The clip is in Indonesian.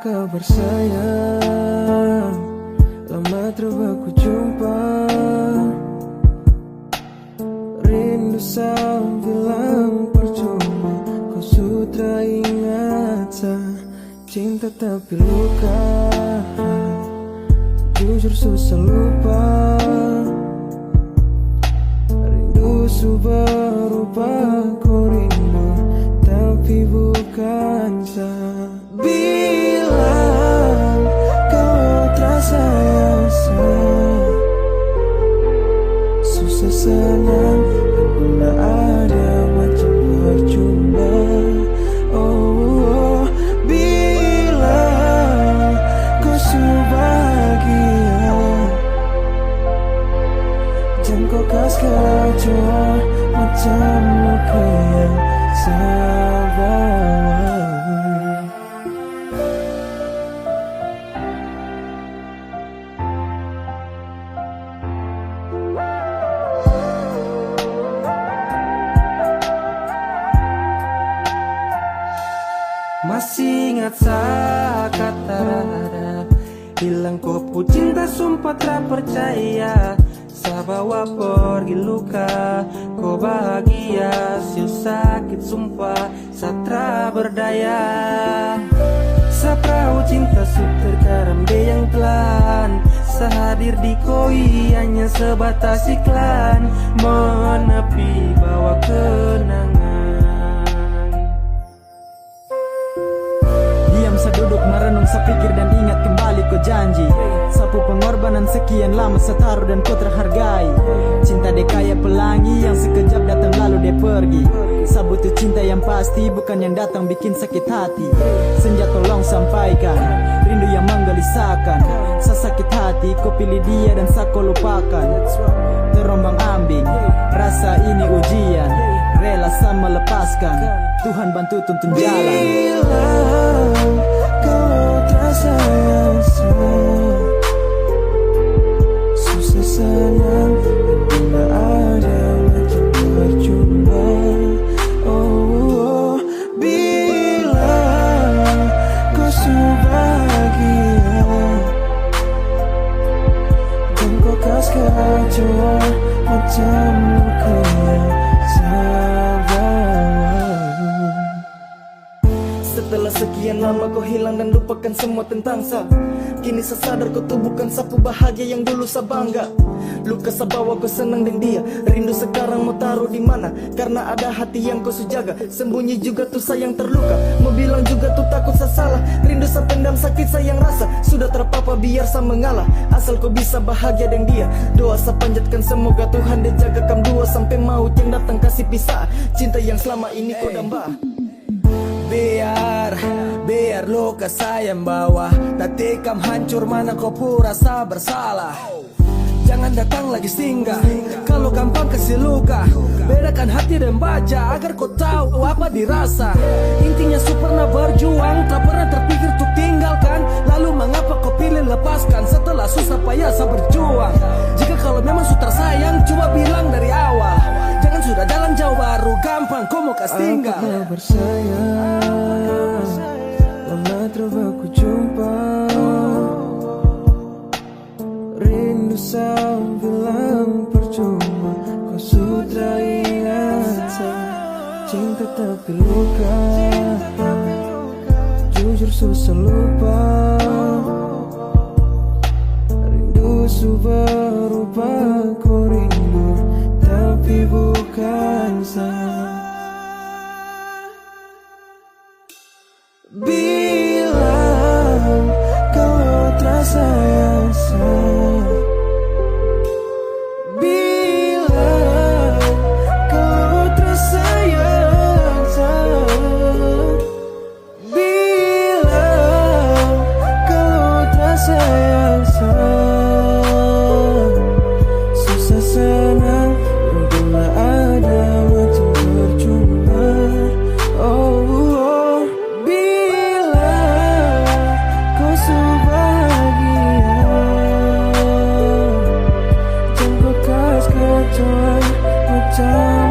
kabar sayang? Lama terbaku jumpa. Rindu bilang percuma, kau sudah ingat cinta tapi luka. Jujur susah lupa. Rindu berupa ku rindu tapi bukan bilang kau terasa susah senang bila ada macam percuma. Oh, bilang kau bahagia, jangan kau kasih kacau macam luka yang sabar. Masih ingat saat kata rada, bilang kau pu cinta sumpah tak percaya. Sa bawa pergi luka, kau bahagia, siu sakit sumpah, satra berdaya. Sa perahu cinta terkaram de yang pelan, sehadir di koi hanya sebatas iklan, menepi bawa kenangan. Duduk merenung, sepikir dan ingat kembali kau janji. Sapu pengorbanan sekian lama setaruh dan kau terhargai. Cinta dia kayak pelangi yang sekejap datang lalu dia pergi. Sabutuh cinta yang pasti, bukan yang datang bikin sakit hati. Senja tolong sampaikan rindu yang menggelisahkan. Sesakit hati kau pilih dia dan kau lupakan. Terombang ambing, rasa ini ujian. Rela sama lepaskan, Tuhan bantu tuntun jalan. Bilang kau terasa susah senang bila ada macam percuma. Oh, bilang kau bahagia, jangan kau kasih kacau macam luka yang Setelah sekian lama kau hilang dan lupakan semua tentang sa. Kini saya sadar kau tuh bukan sapu bahagia yang dulu saya bangga. Luka saya bawa kau senang dengan dia, rindu sekarang mau taruh di mana? Karena ada hati yang kau sujaga, sembunyi juga tuh sayang terluka. Mau bilang juga tuh takut saya salah, rindu saya pendam sakit sayang rasa. Sudah terpapa biar saya mengalah, asal kau bisa bahagia dengan dia. Doa saya panjatkan semoga Tuhan dia jaga kamu dua sampai maut yang datang kasih pisah. Cinta yang selama ini kau damba. Biar luka sayang bawa, tak tikam hancur mana kau pura rasa bersalah. Jangan datang lagi singgah, kalau gampang kasih luka. Bedakan hati dan baja agar kau tahu apa dirasa. Intinya su pernah berjuang, tak pernah terpikir untuk tinggalkan. Lalu mengapa kau pilih lepaskan setelah susah payah saya berjuang? Jika kalau memang su tersayang, coba bilang dari awal. Jangan sudah jalan jauh baru gampang kau mau kasih tinggal. Aku bersayang, lama terbaku jumpa. Rindu bilang percuma, kau sudah ingat cinta tapi luka. Jujur susah lupa. Rindu berupa ku rindu tapi bukan bilang kau terasa bilang kau terasa bilang kau terasa susah senang bila ada macam percuma. Oh, bilang kau bahagia, jangan kau kasih kacauan macam